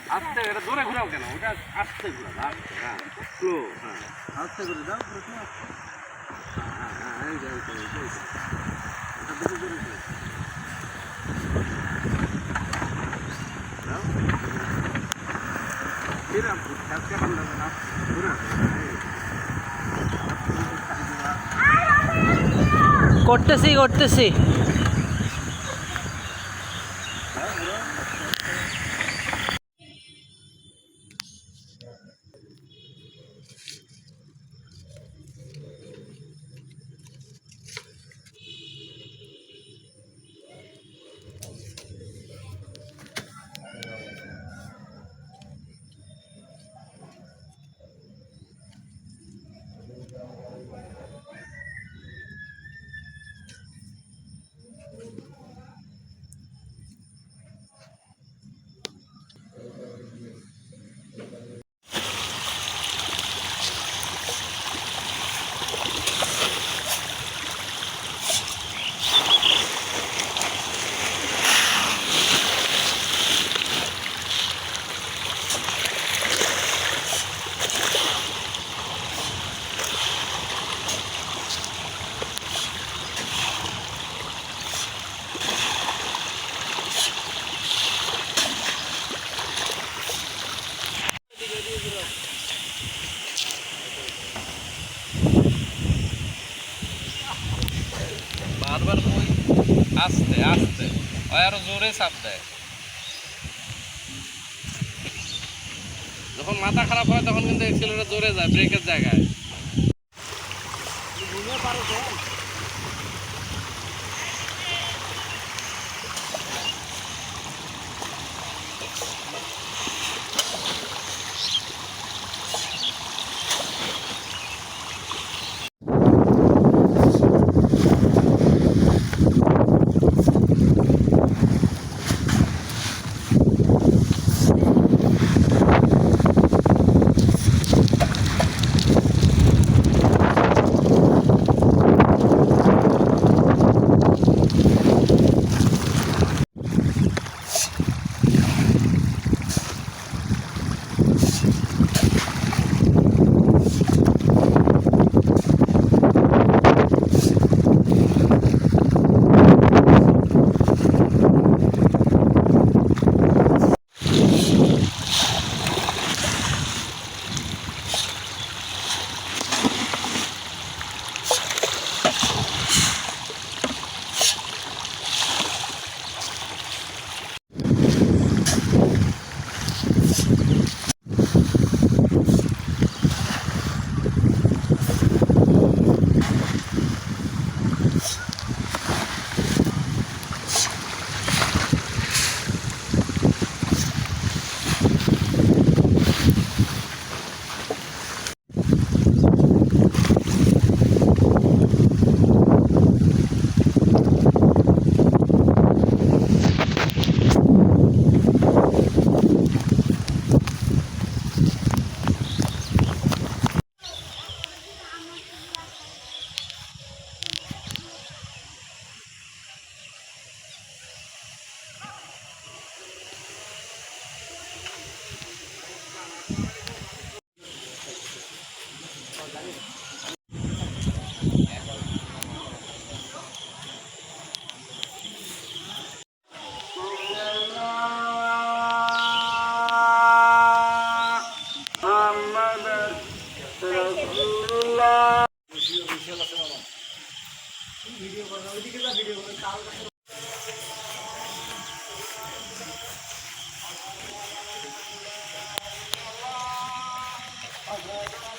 আস্তে এটা জোরে ঘুরাও কেন ওটা আস্তে ঘুরাও আস্তে হ্যাঁ স্লো হ্যাঁ আস্তে করে দাও হ্যাঁ হ্যাঁ এই যাই ওটা বেশি জোরে ঘুরাও দাও কিরম কাজকে বন্ধ না ঘুরাও করতেছি বারবার কই আস্তে আস্তে ওই আরো জোরে চাপ দেয় যখন মাথা খারাপ হয় তখন কিন্তু এক্সেলারেটর জোরে যায় ব্রেকের জায়গায়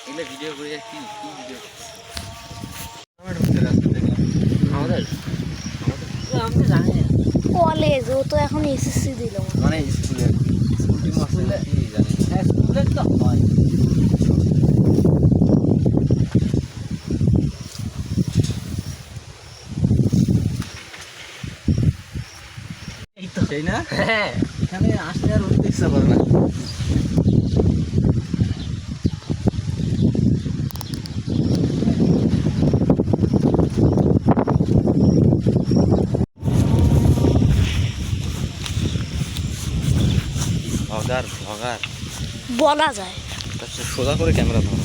এগুলো ভিডিও করে কি ভিডিও আমাদের আমি জানি না কলেজ ও তো এখন এসএসসি দিল মানে স্কুলে স্কুলটি মাস্টার কি জানি হ্যাঁ স্কুলে তো হয় এই তো সেই না হ্যাঁ এখানে আসলে আর উঠতে ইচ্ছা করে না ব্লগার বলা যায়। আচ্ছা সোজা করে ক্যামেরা ধরো,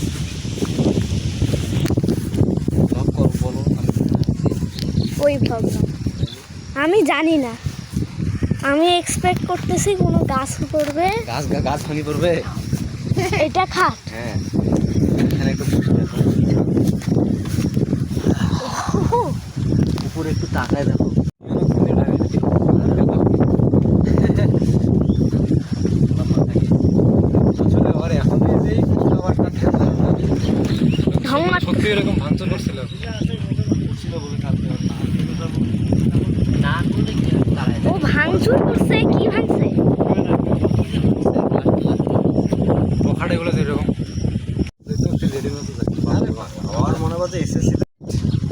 ব্লগ করো, বলো ওই ভাবলাম, আমি জানি না, আমি এক্সপেক্ট করতেছি কোনো গাছ পড়বে। গাছ ভাঙি পড়বে। এটা খাট। হ্যাঁ এখানে একটু বসে দেখো, উপরে একটু তাকায় দেখো। সত্যি এরকম ভাঙচুর করছিল ও ভাঙচুর করছে, কি ভাঙছে? পখাটে গুলো যেরকম আমার মনে করছে SSC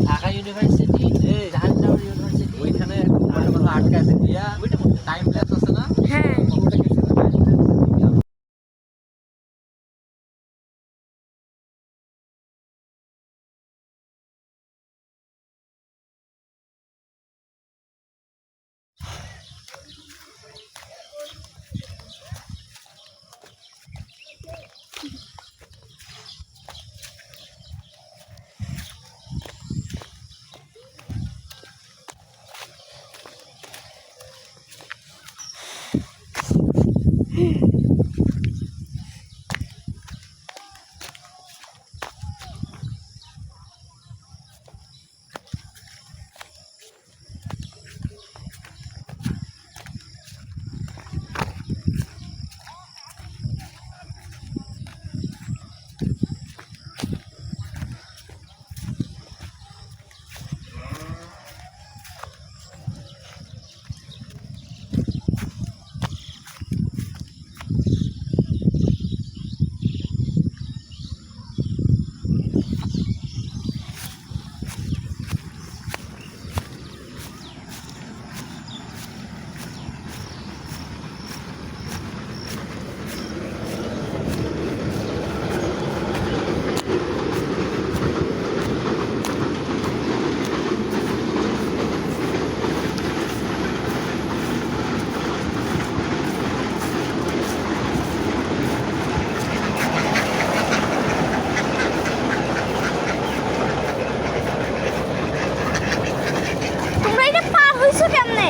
Dhaka university, Jahangirnagar university, ওইখানে আটকে আছে দিয়া টাইম ল্যাপস আছে না? হ্যাঁ তোমরা এটা পার হইছো কেমনে?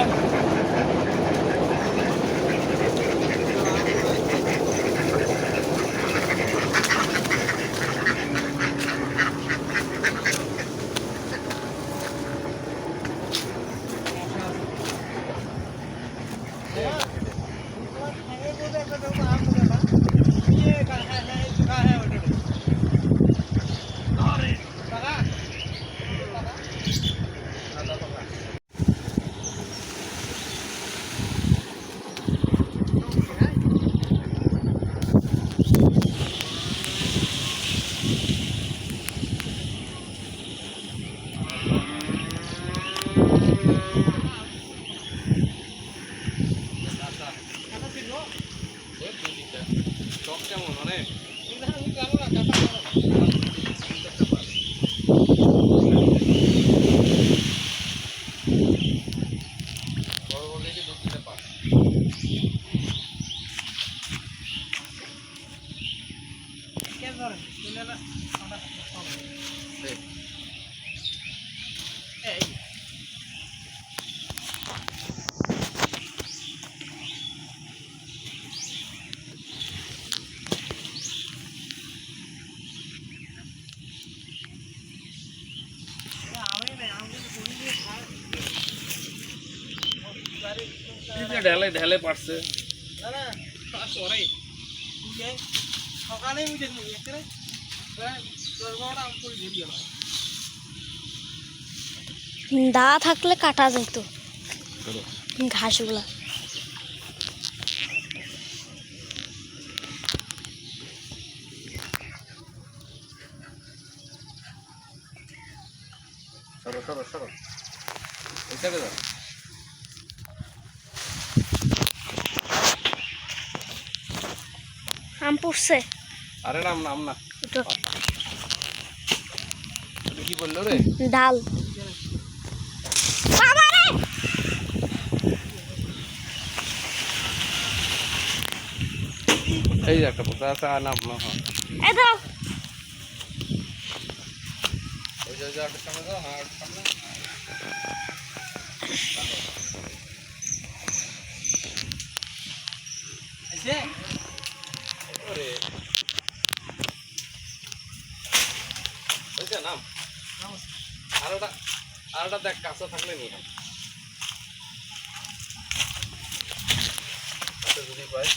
কেমন অনেক ঢেলে ঢেলে পারছে সকালে একটা দা থাকলে কাটা যেত ঘাসগুলা। সরো সরো সরো এইটাকে দাও আম পড়ছে। আরে নাম নাম না এটা কি বললো রে ডাল। বাবা রে! এই যে একটা পোতা আছে নাম এই দাও ওই যে একটা সামনে দাও হ্যাঁ সামনে এসে ওরে ওইটা নাম আরোটা দেখ কাছে থাকলে নিয়ে যদি পাই